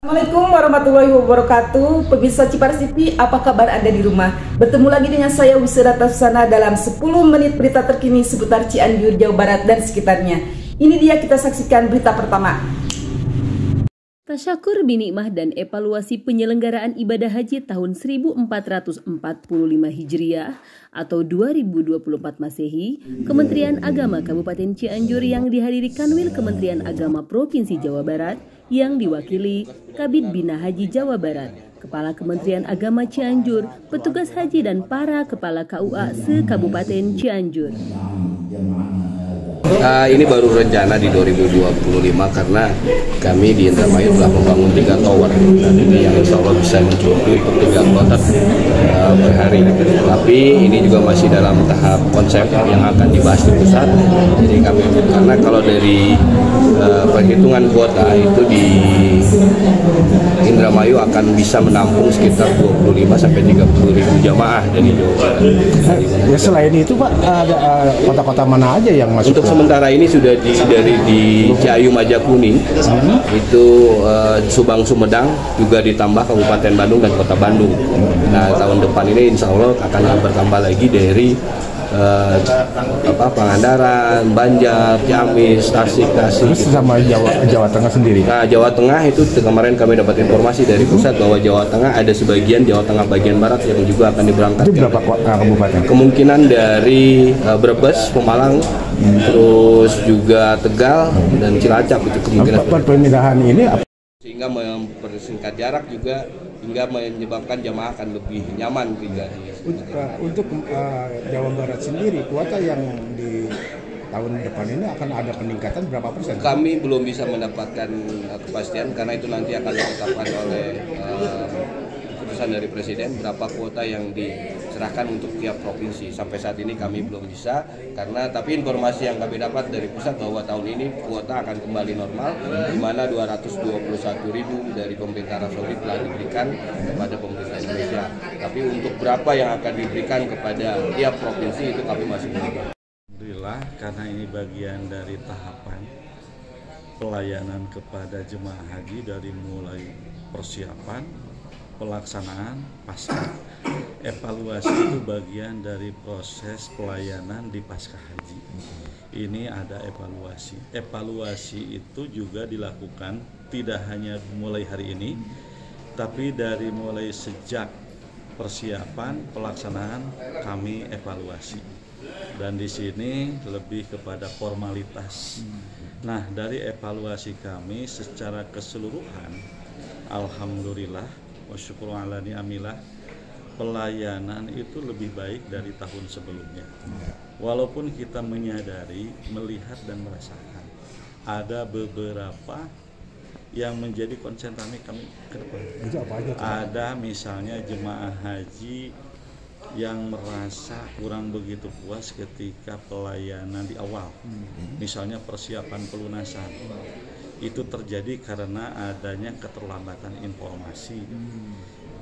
Assalamualaikum warahmatullahi wabarakatuh. Pemirsa Ciparas TV, apa kabar Anda di rumah? Bertemu lagi dengan saya Wisada Tasana dalam 10 menit berita terkini seputar Cianjur, Jawa Barat dan sekitarnya. Ini dia, kita saksikan berita pertama. Tasyakur binikmah dan evaluasi penyelenggaraan ibadah haji tahun 1445 Hijriah atau 2024 Masehi, Kementerian Agama Kabupaten Cianjur yang dihadiri Kanwil Kementerian Agama Provinsi Jawa Barat yang diwakili Kabid Bina Haji Jawa Barat, Kepala Kementerian Agama Cianjur, petugas haji dan para kepala KUA se-Kabupaten Cianjur. Ini baru rencana di 2025 karena kami di Indramayu telah membangun 3 tower yang insya Allah bisa mencukupi untuk 3 kloter per hari. Tapi ini juga masih dalam tahap konsep yang akan dibahas di pusat. Jadi kami karena kalau dari perhitungan kuota itu di Indramayu akan bisa menampung sekitar 25 sampai 30 ribu jamaah dari Jawa Barat. Ya, selain itu Pak, ada kota-kota mana aja yang masuk? Untuk sementara ini sudah di Ciayu Majakuning, itu Subang Sumedang, juga ditambah Kabupaten Bandung dan Kota Bandung. Nah, tahun depan ini insya Allah akan bertambah lagi dari Pangandaran, Banjar, Ciamis, Tasik. Sama Jawa Tengah sendiri. Nah, Jawa Tengah itu kemarin kami dapat informasi dari pusat bahwa Jawa Tengah ada sebagian Jawa Tengah bagian barat yang juga akan diberangkatkan. Itu berapa kabupaten? Kemungkinan dari Brebes, Pemalang, terus juga Tegal dan Cilacap itu kemungkinan. Pemindahan ini Sehingga mempersingkat jarak juga hingga menyebabkan jamaah akan lebih nyaman juga. Untuk Jawa Barat sendiri, kuota yang di tahun depan ini akan ada peningkatan berapa persen? Kami belum bisa mendapatkan kepastian karena itu nanti akan ditetapkan oleh keputusan dari Presiden berapa kuota yang diserahkan untuk tiap provinsi. Sampai saat ini kami belum bisa tapi informasi yang kami dapat dari pusat bahwa tahun ini kuota akan kembali normal, di mana 221.000 dari pemerintah Arab Saudi telah diberikan kepada pemerintah Indonesia. Tapi untuk berapa yang akan diberikan kepada tiap provinsi itu kami masih belum. Alhamdulillah, karena ini bagian dari tahapan pelayanan kepada jemaah haji dari mulai persiapan, pelaksanaan, pasca. Evaluasi itu bagian dari proses pelayanan di pasca haji. Ini ada evaluasi. Evaluasi itu juga dilakukan tidak hanya mulai hari ini, tapi dari mulai sejak persiapan, pelaksanaan kami evaluasi. Dan di sini lebih kepada formalitas. Nah, dari evaluasi kami secara keseluruhan, alhamdulillah wa syukur ala ni'amillah, pelayanan itu lebih baik dari tahun sebelumnya. Walaupun kita menyadari, melihat dan merasakan ada beberapa yang menjadi konsen kami ke depan. Ada misalnya jemaah haji yang merasa kurang begitu puas ketika pelayanan di awal, misalnya persiapan pelunasan, itu terjadi karena adanya keterlambatan informasi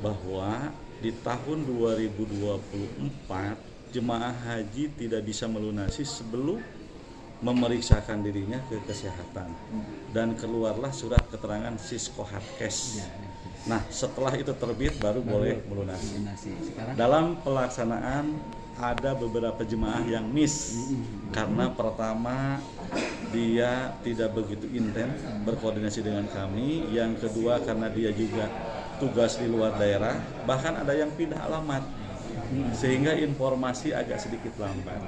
bahwa di tahun 2024 jemaah haji tidak bisa melunasi sebelum memeriksakan dirinya ke kesehatan dan keluarlah surat keterangan Siskohatkes. Nah, setelah itu terbit baru boleh melunasi. Dalam pelaksanaan ada beberapa jemaah yang miss karena pertama dia tidak begitu intens berkoordinasi dengan kami, yang kedua karena dia juga tugas di luar daerah, bahkan ada yang pindah alamat sehingga informasi agak sedikit lambat.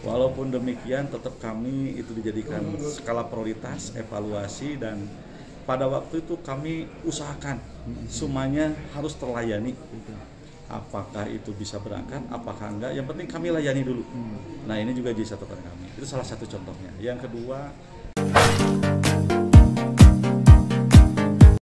Walaupun demikian tetap kami itu dijadikan skala prioritas evaluasi, dan pada waktu itu kami usahakan semuanya harus terlayani. Apakah itu bisa berangkat, apakah enggak, yang penting kami layani dulu. Nah, ini juga jadi catatan kami. Itu salah satu contohnya. Yang kedua,